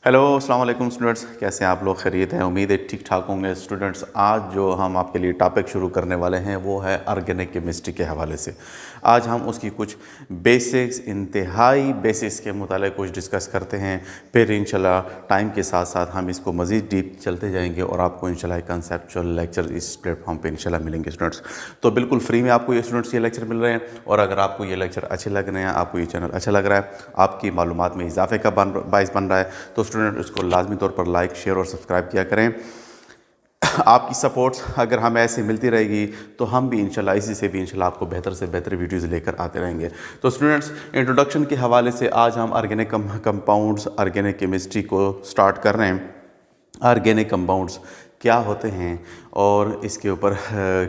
Hello अस्सलाम वालेकुम students, कैसे हैं आप लोग? खैरियत हैं? उम्मीद है ठीक ठाक होंगे। स्टूडेंट्स, आज जो हम आपके लिए टॉपिक शुरू करने वाले हैं वो है ऑर्गेनिक केमिस्ट्री के हवाले से। आज हम उसकी कुछ बेसिक्स, इंतहाई बेसिक्स के मुतालिक कुछ डिस्कस करते हैं। फिर इंशाल्लाह टाइम के साथ साथ हम इसको मज़ीद डीप चलते जाएंगे और आपको इंशाल्लाह कंसेप्चुअल लेक्चर इस प्लेटफॉर्म पर इंशाल्लाह मिलेंगे। स्टूडेंट्स, तो बिल्कुल फ्री में आपको ये स्टूडेंट्स ये लेक्चर मिल रहे हैं, और अगर आपको ये लेक्चर अच्छे लग रहे हैं, आपको ये चैनल अच्छा लग रहा है, आपकी मालूमात में इजाफे का बाइस बन रहा है, तो स्टूडेंट उसको लाजमी तौर पर लाइक, शेयर और सब्सक्राइब किया करें। आपकी सपोर्ट्स अगर हमें ऐसे मिलती रहेगी तो हम भी इंशाल्लाह इसी से भी इंशाल्लाह आपको बेहतर से बेहतर वीडियोस लेकर आते रहेंगे। तो स्टूडेंट्स, इंट्रोडक्शन के हवाले से आज हम ऑर्गेनिक कंपाउंड्स, ऑर्गेनिक केमिस्ट्री को स्टार्ट कर रहे हैं। ऑर्गेनिक कंपाउंड्स क्या होते हैं और इसके ऊपर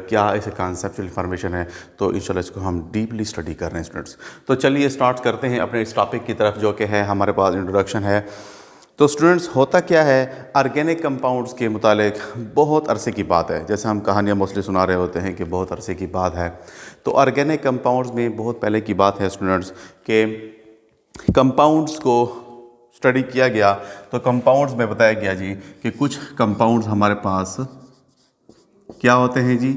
क्या ऐसे कॉन्सेप्चुअल इंफॉर्मेशन है, तो इंशाल्लाह इसको हम डीपली स्टडी कर रहे हैं स्टूडेंट्स। तो चलिए स्टार्ट करते हैं अपने इस टॉपिक की तरफ, जो कि है हमारे पास इंट्रोडक्शन है। तो स्टूडेंट्स, होता क्या है, ऑर्गेनिक कंपाउंड्स के मुतालिक बहुत अरसे की बात है। जैसे हम कहानियाँ मोस्टली सुना रहे होते हैं कि बहुत अरसे की बात है, तो ऑर्गेनिक कंपाउंड्स में बहुत पहले की बात है स्टूडेंट्स के कंपाउंड्स को स्टडी किया गया। तो कंपाउंड्स में बताया गया जी कि कुछ कंपाउंड्स हमारे पास क्या होते हैं जी,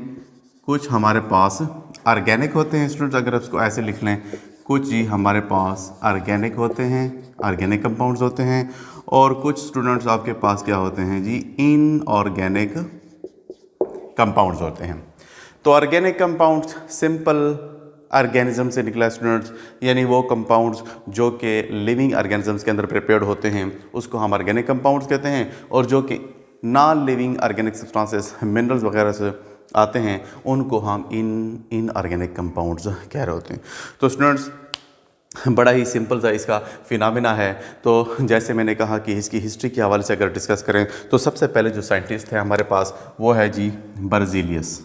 कुछ हमारे पास ऑर्गेनिक होते हैं। स्टूडेंट्स, अगर इसको ऐसे लिख लें, कुछ जी हमारे पास ऑर्गेनिक होते हैं, ऑर्गेनिक कंपाउंड्स होते हैं, और कुछ स्टूडेंट्स आपके पास क्या होते हैं जी, इनऑर्गेनिक कंपाउंड्स होते हैं। तो ऑर्गेनिक कंपाउंड्स सिंपल ऑर्गेनिज्म से निकला स्टूडेंट्स, यानी वो कंपाउंड्स जो कि लिविंग ऑर्गेनिजम्स के अंदर प्रिपेयर्ड होते हैं उसको हम ऑर्गेनिक कंपाउंड्स कहते हैं, और जो कि non living organic substances, minerals वगैरह से आते हैं उनको हम इनऑर्गेनिक कंपाउंड्स कह रहे होते हैं। तो स्टूडेंट्स, बड़ा ही सिंपल सा इसका फिनोमेना है। तो जैसे मैंने कहा कि इसकी हिस्ट्री के हवाले से अगर डिस्कस करें तो सबसे पहले जो साइंटिस्ट है हमारे पास वो है जी बर्जीलियस।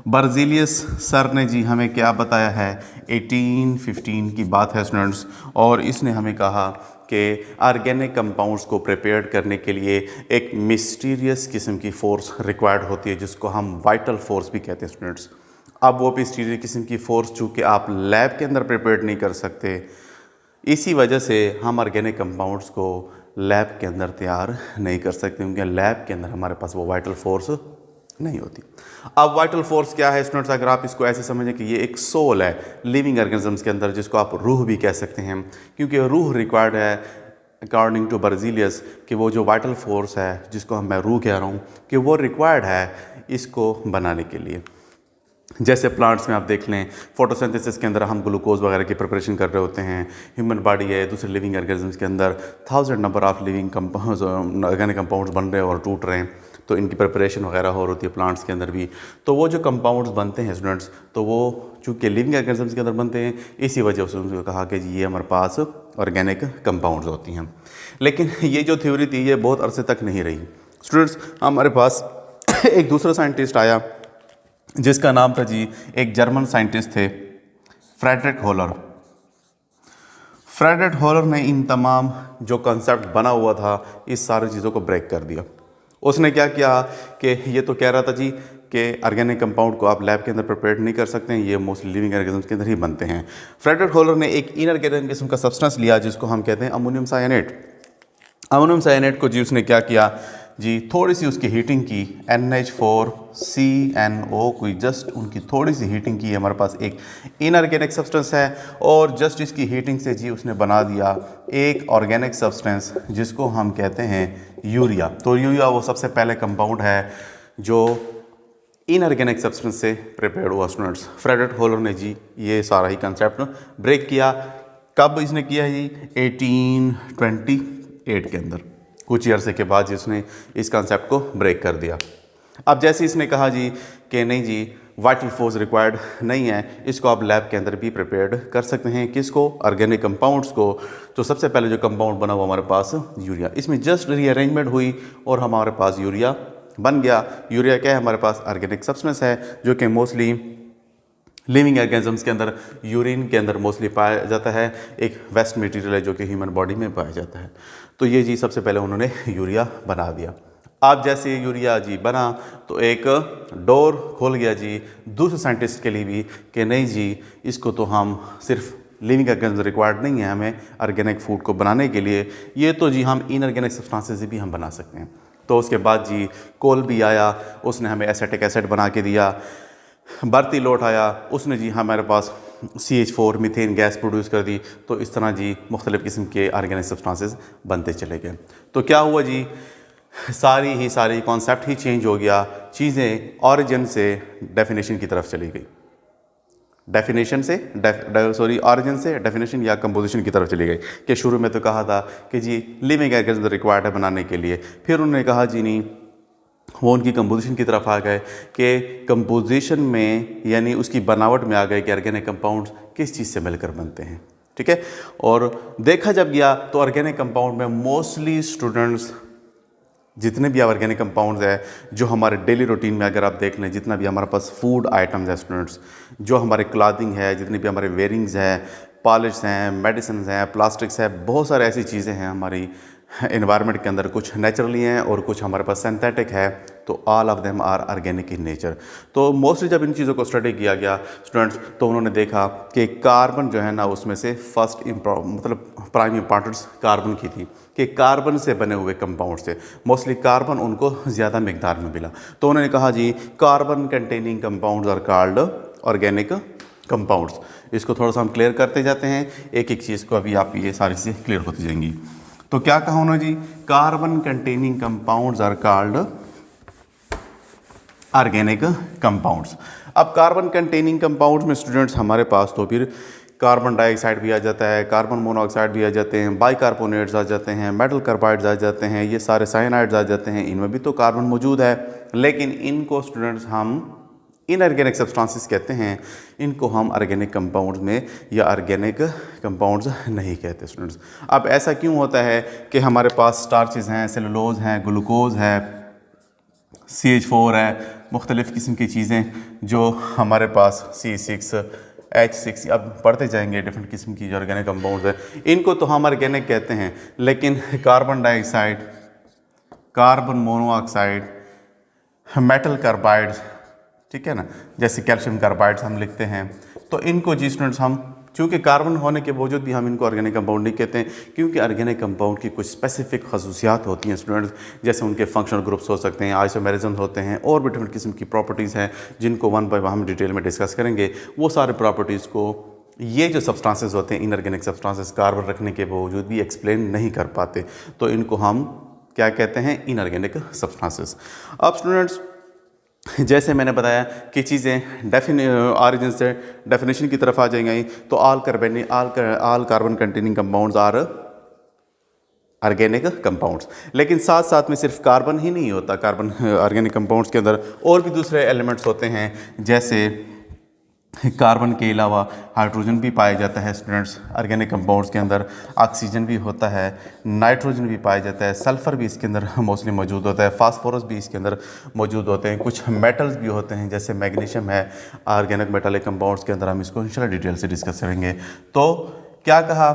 बर्जीलियस सर ने जी हमें क्या बताया है, 1815 की बात है स्टूडेंट्स, और इसने हमें कहा कि ऑर्गेनिक कंपाउंड्स को प्रिपेयर करने के लिए एक मिस्टीरियस किस्म की फ़ोर्स रिक्वायर्ड होती है, जिसको हम वाइटल फोर्स भी कहते हैं स्टूडेंट्स। अब वो मिस्टीरियस किस्म की फ़ोर्स चूँकि आप लैब के अंदर प्रिपेयर नहीं कर सकते, इसी वजह से हम ऑर्गेनिक कंपाउंड्स को लैब के अंदर तैयार नहीं कर सकते, क्योंकि लैब के अंदर हमारे पास वो वाइटल फोर्स नहीं होती। अब वाइटल फोर्स क्या है स्टूडेंट्स, अगर आप इसको ऐसे समझें कि ये एक सोल है लिविंग ऑर्गेनिजम्स के अंदर, जिसको आप रूह भी कह सकते हैं, क्योंकि रूह रिक्वायर्ड है अकॉर्डिंग टू बर्जीलियस कि वो जो वाइटल फोर्स है जिसको मैं रूह कह रहा हूँ कि वो रिक्वायर्ड है इसको बनाने के लिए। जैसे प्लांट्स में आप देख लें, फोटोसिंथेसिस के अंदर हम ग्लूकोज वगैरह की प्रिपरेशन कर रहे होते हैं। ह्यूमन बॉडी है, दूसरे लिविंग ऑर्गेनिजम्स के अंदर 1000 number of living organic compounds बन रहे हैं और टूट रहे हैं, तो इनकी प्रिपरेशन वगैरह हो रही है प्लांट्स के अंदर भी। तो वो जो कंपाउंड्स बनते हैं स्टूडेंट्स, तो वो चूँकि लिविंग ऑर्गेनिजम्स के अंदर बनते हैं, इसी वजह से उनको कहा कि ये हमारे पास ऑर्गेनिक कंपाउंड्स होती हैं। लेकिन ये जो थ्योरी थी ये बहुत अरसे तक नहीं रही स्टूडेंट्स। हमारे पास एक दूसरा साइंटिस्ट आया जिसका नाम था जी, एक जर्मन साइंटिस्ट थे, फ्रेडरिक होलर। फ्रेडरिक होलर ने इन तमाम जो कॉन्सेप्ट बना हुआ था इस सारी चीज़ों को ब्रेक कर दिया। उसने क्या किया कि ये तो कह रहा था जी कि ऑर्गेनिक कंपाउंड को आप लैब के अंदर प्रिपेयर नहीं कर सकते हैं, ये मोस्टली लिविंग ऑर्गेनिजम्स के अंदर ही बनते हैं। फ्रेडरिक होलर ने एक इनऑर्गेनिक किस्म का सब्सटेंस लिया जिसको हम कहते हैं अमोनियम साइनेट। अमोनियम साइनेट को जी उसने क्या किया जी, थोड़ी सी उसकी हीटिंग की, NH4CNO कोई जस्ट उनकी थोड़ी सी हीटिंग की, हमारे पास एक इनऑर्गेनिक सब्सटेंस है, और जस्ट इसकी हीटिंग से जी उसने बना दिया एक ऑर्गेनिक सब्सटेंस जिसको हम कहते हैं यूरिया। तो यूरिया वो सबसे पहले कंपाउंड है जो इनऑर्गेनिक सब्सटेंस से प्रिपेयर हुआ स्टूडेंट्स। फ्रेडरिक होलर ने जी ये सारा ही कंसेप्ट ब्रेक किया। कब इसने किया जी, 1828 के अंदर, कुछ अरसे के बाद जी उसने इस कॉन्सेप्ट को ब्रेक कर दिया। अब जैसे इसने कहा जी कि नहीं जी, वाइटल फोर्स रिक्वायर्ड नहीं है, इसको आप लैब के अंदर भी प्रिपेयर्ड कर सकते हैं। किसको? ऑर्गेनिक कंपाउंड्स को। तो सबसे पहले जो कंपाउंड बना वो हमारे पास यूरिया, इसमें जस्ट रीअरेंजमेंट हुई और हमारे पास यूरिया बन गया। यूरिया क्या है, हमारे पास ऑर्गेनिक सब्सटेंस है जो कि मोस्टली लिविंग ऑर्गेनिजम्स के अंदर यूरिन के अंदर मोस्टली पाया जाता है, एक वेस्ट मटेरियल है जो कि ह्यूमन बॉडी में पाया जाता है। तो ये जी सबसे पहले उन्होंने यूरिया बना दिया। अब जैसे यूरिया जी बना तो एक डोर खोल गया जी दूसरे साइंटिस्ट के लिए भी कि नहीं जी, इसको तो हम सिर्फ लिविंग ऑर्गेनिज्म रिक्वायर्ड नहीं है हमें ऑर्गेनिक फूड को बनाने के लिए, ये तो जी हम इनऑर्गेनिक सब्सटेंसेस से भी हम बना सकते हैं। तो उसके बाद जी कोल भी आया, उसने हमें एसिटिक एसिड बना के दिया। बर्ती लोट आया, उसने जी हमारे पास CH4 मीथेन गैस प्रोड्यूस कर दी। तो इस तरह जी मुख्तलिफ़ किस्म के ऑर्गेनिक सब्सटेंसेस बनते चले गए। तो क्या हुआ जी, सारी कॉन्सेप्ट ही चेंज हो गया, चीज़ें ऑरिजिन से डेफिनेशन की तरफ चली गई, ऑरिजिन से डेफिनेशन या कंपोजिशन की तरफ चली गई। कि शुरू में तो कहा था कि जी लिविंग ऑर्गेनिज्म रिक्वायर्ड है बनाने के लिए, फिर उन्होंने कहा जी नहीं, वो उनकी कंपोजिशन की तरफ आ गए कि कंपोजिशन में यानी उसकी बनावट में आ गए कि ऑर्गेनिक कंपाउंड्स किस चीज़ से मिलकर बनते हैं। ठीक है, और देखा जब गया तो ऑर्गेनिक कंपाउंड में मोस्टली स्टूडेंट्स जितने भी ऑर्गेनिक कंपाउंड्स है जो हमारे डेली रूटीन में अगर आप देख लें, जितना भी हमारे पास फूड आइटम्स है स्टूडेंट्स, जो हमारे क्लॉथिंग है, जितनी भी हमारे वेयरिंग्स हैं, पॉलिश हैं, मेडिसिन हैं, प्लास्टिक्स है, बहुत सारे ऐसी चीज़ें हैं हमारी एनवायरनमेंट के अंदर, कुछ नेचुरली हैं और कुछ हमारे पास सिंथेटिक है। तो all of them are organic in nature. तो मोस्टली जब इन चीज़ों को स्टडी किया गया स्टूडेंट्स, तो उन्होंने देखा कि कार्बन जो है ना, उसमें से फर्स्ट मतलब प्राइम इंपॉर्टेंस कार्बन की थी कि कार्बन से बने हुए कंपाउंड से मोस्टली कार्बन उनको ज़्यादा मिकदार में मिला। तो उन्होंने कहा जी carbon containing compounds are called organic compounds. इसको थोड़ा सा हम क्लियर करते जाते हैं, एक एक चीज़ को अभी आप ये सारी चीज़ें क्लियर होती जाएंगी। तो क्या कहा उन्होंने जी, carbon containing compounds are called organic compounds. अब कार्बन कंटेनिंग कंपाउंड्स में स्टूडेंट्स हमारे पास तो फिर कार्बन डाइऑक्साइड भी आ जाता है, कार्बन मोनोऑक्साइड भी आ जाते हैं, बाइकार्बोनेट्स आ जाते हैं, मेटल कार्बाइड्स आ जाते हैं, ये सारे साइनाइड्स आ जाते हैं, इनमें भी तो कार्बन मौजूद है। लेकिन इनको स्टूडेंट्स हम इनऑर्गेनिक सब्सटेंसेस कहते हैं, इनको हम ऑर्गेनिक कंपाउंड्स में या ऑर्गेनिक कंपाउंड्स नहीं कहते स्टूडेंट्स। अब ऐसा क्यों होता है कि हमारे पास स्टार्चेस हैं, सेलुलोज हैं, ग्लूकोज है, CH4 है, मुख्तलिफ़ किस्म की चीज़ें जो हमारे पास C6 H6 अब पढ़ते जाएंगे, डिफरेंट किस्म की जो ऑर्गेनिक कंपाउंड्स है, इनको तो हम ऑर्गेनिक कहते हैं। लेकिन carbon dioxide, carbon monoxide, metal carbides, ठीक है ना, जैसे कैल्शियम कार्बाइड्स हम लिखते हैं, तो इनको जी स्टूडेंट्स हम, चूँकि कार्बन होने के बावजूद भी हम इनको ऑर्गेनिक कंपाउंड नहीं कहते हैं, क्योंकि ऑर्गेनिक कंपाउंड की कुछ स्पेसिफिक खसूसियात होती हैं स्टूडेंट्स, जैसे उनके फंक्शनल ग्रुप्स हो सकते हैं, आइसोमेरिज्म होते हैं, और भी डिफरेंट किस्म की प्रॉपर्टीज़ हैं जिनको वन बाय वन हम डिटेल में डिस्कस करेंगे। वो सारे प्रॉपर्टीज़ को ये जो सब्सटेंसेस होते हैं इनऑर्गेनिक सब्सटेंसेस, कार्बन रखने के बावजूद भी एक्सप्लेन नहीं कर पाते, तो इनको हम क्या कहते हैं, इनऑर्गेनिक सब्सटेंसेस। अब स्टूडेंट्स जैसे मैंने बताया कि चीज़ें ऑरिजिन से डेफिनेशन की तरफ आ जाएंगी, तो all carbon containing compounds are organic compounds. लेकिन साथ साथ में सिर्फ कार्बन ही नहीं होता, कार्बन ऑर्गेनिक कंपाउंड्स के अंदर और भी दूसरे एलिमेंट्स होते हैं, जैसे कार्बन के अलावा हाइड्रोजन भी पाया जाता है स्टूडेंट्स ऑर्गेनिक कंपाउंड्स के अंदर, ऑक्सीजन भी होता है, नाइट्रोजन भी पाया जाता है, सल्फ़र भी इसके अंदर मोस्टली मौजूद होता है, फास्फोरस भी इसके अंदर मौजूद होते हैं, कुछ मेटल्स भी होते हैं जैसे मैग्नीशियम है ऑर्गेनिक मेटालिक कंपाउंड्स के अंदर, हम इसको इंशाल्लाह डिटेल से डिस्कस करेंगे। तो क्या कहा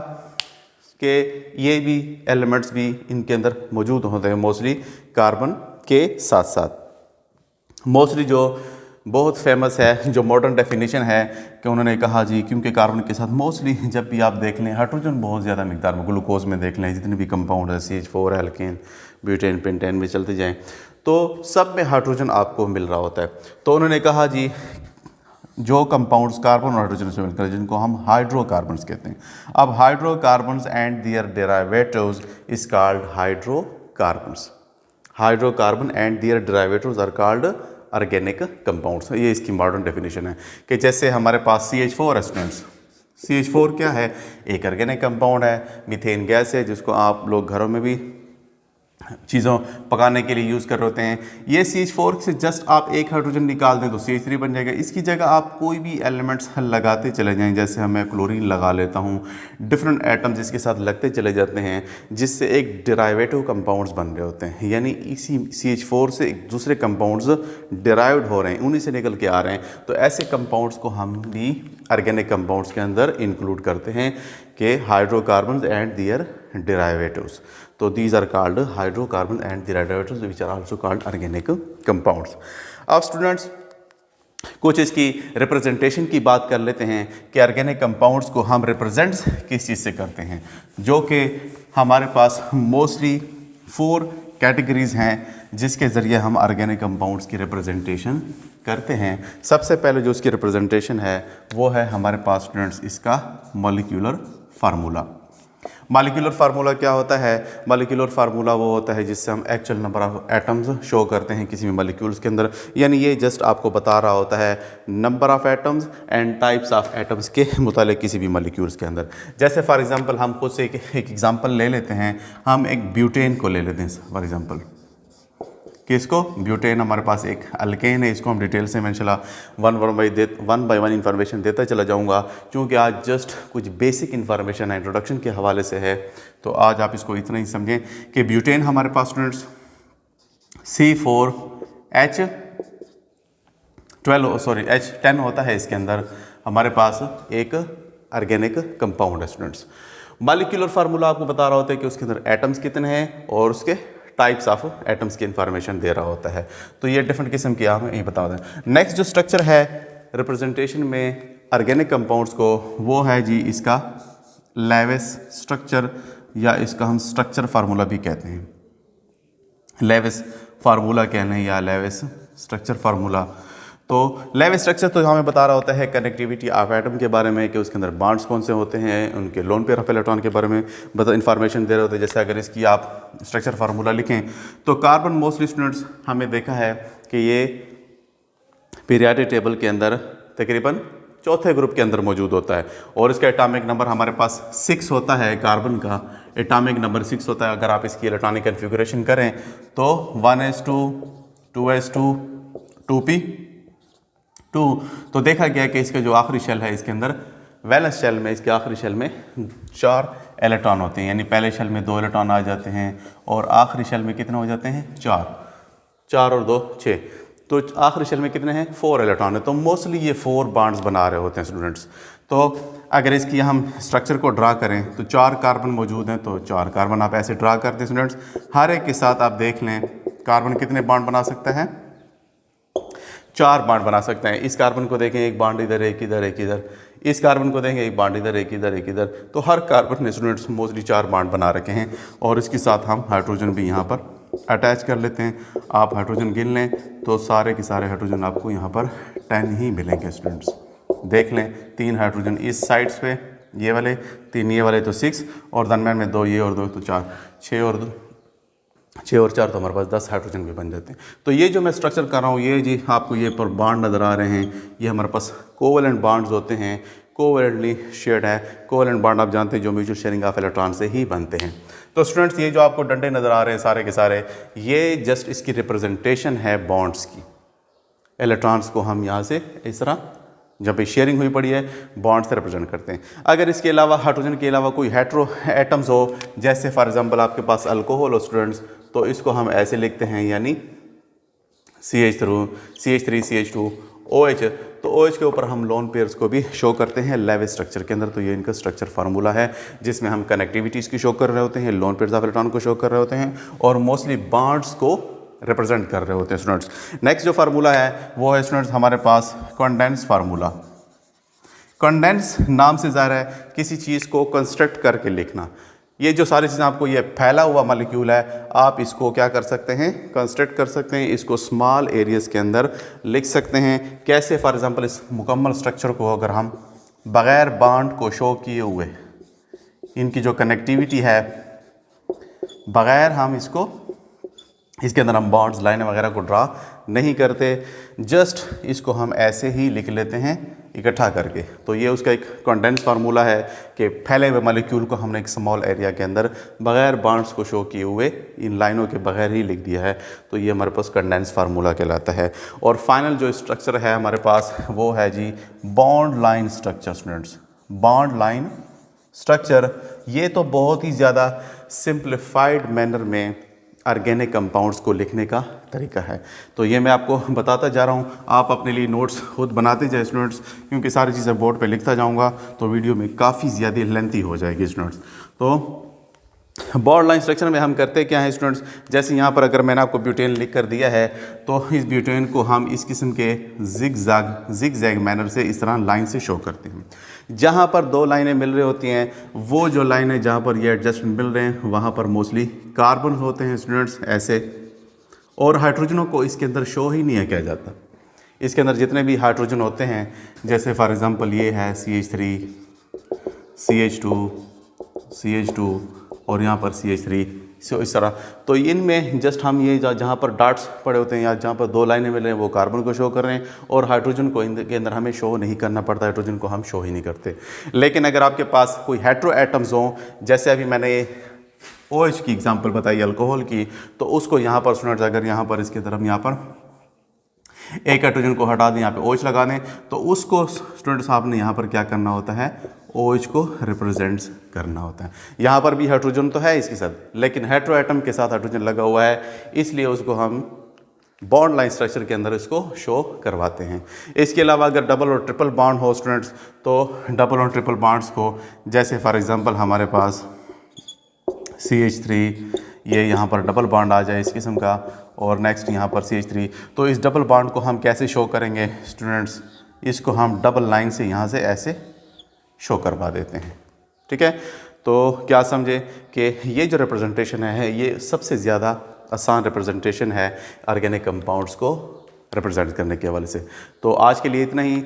कि ये भी एलिमेंट्स भी इनके अंदर मौजूद होते हैं मोस्टली कार्बन के साथ साथ। मोस्टली जो बहुत फेमस है, जो मॉडर्न डेफिनेशन है कि उन्होंने कहा जी, क्योंकि कार्बन के साथ मोस्टली जब भी आप देख लें हाइड्रोजन बहुत ज़्यादा मिकदार में, ग्लूकोज में देख लें, जितने भी कंपाउंड है CH4 एल्केन ब्यूटेन पेंटेन में चलते जाएं, तो सब में हाइड्रोजन आपको मिल रहा होता है। तो उन्होंने कहा जी जो कंपाउंड्स कार्बन और हाइड्रोजन से मिलकर, जिनको हम हाइड्रोकार्बन्स कहते हैं। अब hydrocarbons and their derivatives is called hydrocarbons. Hydrocarbon and their derivatives are called organic compounds. ये इसकी मॉडर्न डेफिनेशन है कि जैसे हमारे पास CH4 है स्टूडेंट्स, CH4 क्या है, एक ऑर्गेनिक कंपाउंड है, मीथेन गैस है, जिसको आप लोग घरों में भी चीज़ों पकाने के लिए यूज़ कर रहे होते हैं। ये CH4 से जस्ट आप एक हाइड्रोजन निकाल दें तो CH3 बन जाएगा। इसकी जगह आप कोई भी एलिमेंट्स लगाते चले जाएं, जैसे मैं क्लोरीन लगा लेता हूँ, डिफरेंट एटम्स इसके साथ लगते चले जाते हैं, जिससे एक डेरिवेटिव कंपाउंड्स बन रहे होते हैं, यानी इसी CH4 से एक दूसरे कंपाउंड्स डेराइव्ड हो रहे हैं, उन्हीं से निकल के आ रहे हैं। तो ऐसे कंपाउंड्स को हम भी ऑर्गेनिक कंपाउंड्स के अंदर इंक्लूड करते हैं कि हाइड्रोकार्बन्स एंड देयर डेरिवेटिव्स। तो these are called hydrocarbons and their derivatives which are also called organic compounds. अब स्टूडेंट्स कुछ इसकी रिप्रेजेंटेशन की बात कर लेते हैं कि ऑर्गेनिक कंपाउंड्स को हम रिप्रेजेंट किस चीज़ से करते हैं, जो कि हमारे पास मोस्टली 4 कैटेगरीज हैं जिसके ज़रिए हम ऑर्गेनिक कंपाउंड्स की रिप्रेजेंटेशन करते हैं। सबसे पहले जो उसकी रिप्रेजेंटेशन है वो है हमारे पास स्टूडेंट्स इसका मॉलिक्यूलर फार्मूला। मॉलिक्यूलर फार्मूला क्या होता है? मॉलिक्यूलर फार्मूला वो होता है जिससे हम actual number of atoms show करते हैं किसी भी मॉलिक्यूल्स के अंदर, यानी ये जस्ट आपको बता रहा होता है number of atoms and types of atoms के मुतालिक किसी भी मॉलिक्यूल्स के अंदर। जैसे फॉर एग्जांपल हम खुद से एक एग्जांपल ले लेते हैं, हम एक ब्यूटेन को ले लेते हैं फॉर एग्जांपल। किसको? ब्यूटेन हमारे पास एक अल्केन है, इसको हम डिटेल से मैं इंशाल्लाह वन बाय वन इंफॉर्मेशन देता चला जाऊंगा, क्योंकि आज जस्ट कुछ बेसिक इंफॉर्मेशन है इंट्रोडक्शन के हवाले से है, तो आज आप इसको इतना ही समझें कि ब्यूटेन हमारे पास स्टूडेंट्स H10 होता है, इसके अंदर हमारे पास एक ऑर्गेनिक कंपाउंड है स्टूडेंट्स। मॉलिक्यूलर फार्मूला आपको बता रहा होता है कि उसके अंदर एटम्स कितने हैं और उसके टाइप्स ऑफ एटम्स की इंफॉर्मेशन दे रहा होता है, तो ये डिफरेंट किस्म की आप यही बता दें। नेक्स्ट जो स्ट्रक्चर है रिप्रेजेंटेशन में ऑर्गेनिक कंपाउंड्स को, वो है जी इसका लेविस स्ट्रक्चर, या इसका हम स्ट्रक्चर फार्मूला भी कहते हैं। लेविस फार्मूला कहने हैं या लेविस स्ट्रक्चर फार्मूला। तो लेविस स्ट्रक्चर तो हमें बता रहा होता है कनेक्टिविटी ऑफ एटम के बारे में, कि उसके अंदर बॉन्ड्स कौन से होते हैं, उनके लोन पेयर ऑफ इलेक्ट्रॉन के बारे में इंफॉर्मेशन दे रहे होते हैं। जैसे अगर इसकी आप स्ट्रक्चर फार्मूला लिखें तो कार्बन मोस्टली स्टूडेंट्स हमने देखा है कि ये पीरियाडिक टेबल के अंदर तकरीबन चौथे ग्रुप के अंदर मौजूद होता है, और इसका एटॉमिक नंबर हमारे पास 6 होता है। कार्बन का एटॉमिक नंबर 6 होता है। अगर आप इसकी इलेक्ट्रॉनिक कन्फिगरेशन करें तो 1s2 2s2 2p2, तो देखा गया कि इसका जो आखिरी शेल है इसके अंदर वैलेंस शेल में, इसके आखिरी शेल में 4 इलेक्ट्रॉन होते हैं, यानी पहले शेल में 2 इलेक्ट्रॉन आ जाते हैं और आखिरी शेल में कितने हो जाते हैं? 4 और 2 6, तो आखिरी शेल में कितने हैं? 4 इलेक्ट्रॉन है। तो मोस्टली ये 4 बॉन्ड्स बना रहे होते हैं स्टूडेंट्स। तो अगर इसकी हम स्ट्रक्चर को ड्रा करें तो 4 कार्बन मौजूद हैं, तो 4 कार्बन आप ऐसे ड्रा करते हैं स्टूडेंट्स। हर एक के साथ आप देख लें कार्बन कितने बॉन्ड बना सकता है? 4 बॉन्ड बना सकते हैं। इस कार्बन को देखें, एक बॉन्ड इधर, एक इधर, एक इधर। इस कार्बन को देखें, एक बॉन्ड इधर, एक इधर, एक इधर। तो हर कार्बन ने स्टूडेंट्स मोस्टली 4 बॉन्ड बना रखे हैं, और इसके साथ हम हाइड्रोजन भी यहाँ पर अटैच कर लेते हैं। आप हाइड्रोजन गिन लें तो सारे के सारे हाइड्रोजन आपको यहाँ पर 10 ही मिलेंगे स्टूडेंट्स। देख लें 3 हाइड्रोजन इस साइड्स पे, ये वाले 3, ये वाले तो 6, और दरम्यान में 2 ये और 2 तो 4, 6 और 4 तो हमारे पास 10 हाइड्रोजन भी बन जाते हैं। तो ये जो मैं स्ट्रक्चर कर रहा हूँ, ये जी आपको ये पर बॉन्ड नज़र आ रहे हैं, ये हमारे पास कोवैलेंट बॉन्ड्स होते हैं, कोवैलेंटली शेयर्ड है। कोवैलेंट बॉन्ड आप जानते हैं जो म्यूचुअल शेयरिंग ऑफ इलेक्ट्रॉन से ही बनते हैं। तो स्टूडेंट्स ये जो आपको डंडे नज़र आ रहे हैं सारे के सारे, ये जस्ट इसकी रिप्रेजेंटेशन है बॉन्ड्स की। इलेक्ट्रॉन्स को हम यहाँ से इस तरह जब भी शेयरिंग हुई पड़ी है बॉन्ड से रिप्रेजेंट करते हैं। अगर इसके अलावा हाइड्रोजन के अलावा कोई हेट्रो एटम्स हो, जैसे फॉर एग्जांपल आपके पास अल्कोहल हो स्टूडेंट्स, तो इसको हम ऐसे लिखते हैं, यानी CH3 CH2 OH। तो OH के ऊपर हम लोन पेयर्स को भी शो करते हैं लेविस स्ट्रक्चर के अंदर। तो ये इनका स्ट्रक्चर फार्मूला है जिसमें हम कनेक्टिविटीज़ की शो कर रहे होते हैं, लोन पेयर्स ऑफ इलेक्ट्रॉन को शो कर रहे होते हैं, और मोस्टली बॉन्ड्स को रिप्रेजेंट कर रहे होते हैं स्टूडेंट्स। नेक्स्ट जो फार्मूला है वो है स्टूडेंट्स हमारे पास कंडेंस फार्मूला। कंडेंस नाम से ज़ाहिर है किसी चीज़ को कंस्ट्रक्ट करके लिखना। ये जो सारी चीज़ें आपको, ये फैला हुआ मॉलिक्यूल है, आप इसको क्या कर सकते हैं? कंस्ट्रक्ट कर सकते हैं, इसको स्मॉल एरियाज़ के अंदर लिख सकते हैं। कैसे? फॉर एग्जांपल इस मुकम्मल स्ट्रक्चर को अगर हम बग़ैर बॉन्ड को शो किए हुए, इनकी जो कनेक्टिविटी है बग़ैर हम इसके अंदर हम बॉन्ड्स लाइनें वगैरह को ड्रा नहीं करते, जस्ट इसको हम ऐसे ही लिख लेते हैं इकट्ठा करके। तो ये उसका एक कंडेंस फार्मूला है कि फैले हुए मॉलिक्यूल को हमने एक स्मॉल एरिया के अंदर बग़ैर बॉन्ड्स को शो किए हुए इन लाइनों के बगैर ही लिख दिया है। तो ये हमारे पास कंडेंस फार्मूला कहलाता है। और फाइनल जो स्ट्रक्चर है हमारे पास वो है जी bond line structure students. Bond line structure ये तो बहुत ही ज़्यादा सिंप्लीफाइड मैनर में ऑर्गेनिक कंपाउंड्स को लिखने का तरीका है। तो ये मैं आपको बताता जा रहा हूँ, आप अपने लिए नोट्स खुद बनाते जाए स्टूडेंट्स, क्योंकि सारी चीज़ें बोर्ड पे लिखता जाऊँगा तो वीडियो में काफ़ी ज़्यादा लेंथी हो जाएगी स्टूडेंट्स। तो बॉन्ड लाइन स्ट्रक्चर में हम करते क्या है स्टूडेंट्स, जैसे यहाँ पर अगर मैंने आपको ब्यूटेन लिख कर दिया है तो इस ब्यूटेन को हम इस किस्म के जिग जैग मैनर से इस तरह लाइन से शो करते हैं। जहाँ पर दो लाइनें मिल रही होती हैं, वो जो लाइनें जहाँ पर ये एडजस्टमेंट मिल रहे हैं वहाँ पर मोस्टली कार्बन होते हैं स्टूडेंट्स ऐसे, और हाइड्रोजनों को इसके अंदर शो ही नहीं किया जाता। इसके अंदर जितने भी हाइड्रोजन होते हैं, जैसे फॉर एग्ज़ाम्पल ये है CH3, CH2, CH2 और यहाँ पर CH3, सो इस तरह। तो इनमें जस्ट हम ये जहाँ पर डॉट्स पड़े होते हैं या जहाँ पर दो लाइनें मिल रहे हैं वो कार्बन को शो कर रहे हैं, और हाइड्रोजन को इनके अंदर हमें शो नहीं करना पड़ता, हाइड्रोजन को हम शो ही नहीं करते। लेकिन अगर आपके पास कोई हेट्रो एटम्स हों, जैसे अभी मैंने OH की एग्जांपल बताई अल्कोहल की, तो उसको यहाँ पर स्टूडेंट्स अगर यहाँ पर इसके तरफ यहाँ पर एक हाइड्रोजन को हटा दें, यहाँ पे OH लगा दें, तो उसको स्टूडेंट्स आपने यहाँ पर क्या करना होता है, OH को रिप्रेजेंट करना होता है। यहाँ पर भी हाइड्रोजन तो है इसके साथ, लेकिन हेट्रो एटम के साथ हाइड्रोजन लगा हुआ है, इसलिए उसको हम बॉन्ड लाइन स्ट्रक्चर के अंदर इसको शो करवाते हैं। इसके अलावा अगर डबल और ट्रिपल बॉन्ड हो स्टूडेंट्स, तो डबल और ट्रिपल बॉन्ड्स को, जैसे फॉर एग्जांपल हमारे पास CH3, ये यहाँ पर डबल बॉन्ड आ जाए इस किस्म का, और नेक्स्ट यहाँ पर CH3, तो इस डबल बॉन्ड को हम कैसे शो करेंगे स्टूडेंट्स, इसको हम डबल लाइन से यहाँ से ऐसे शो करवा देते हैं। ठीक है, तो क्या समझे कि ये जो रिप्रेजेंटेशन है ये सबसे ज़्यादा आसान रिप्रेजेंटेशन है ऑर्गेनिक कंपाउंड्स को रिप्रेजेंट करने के हवाले से। तो आज के लिए इतना ही।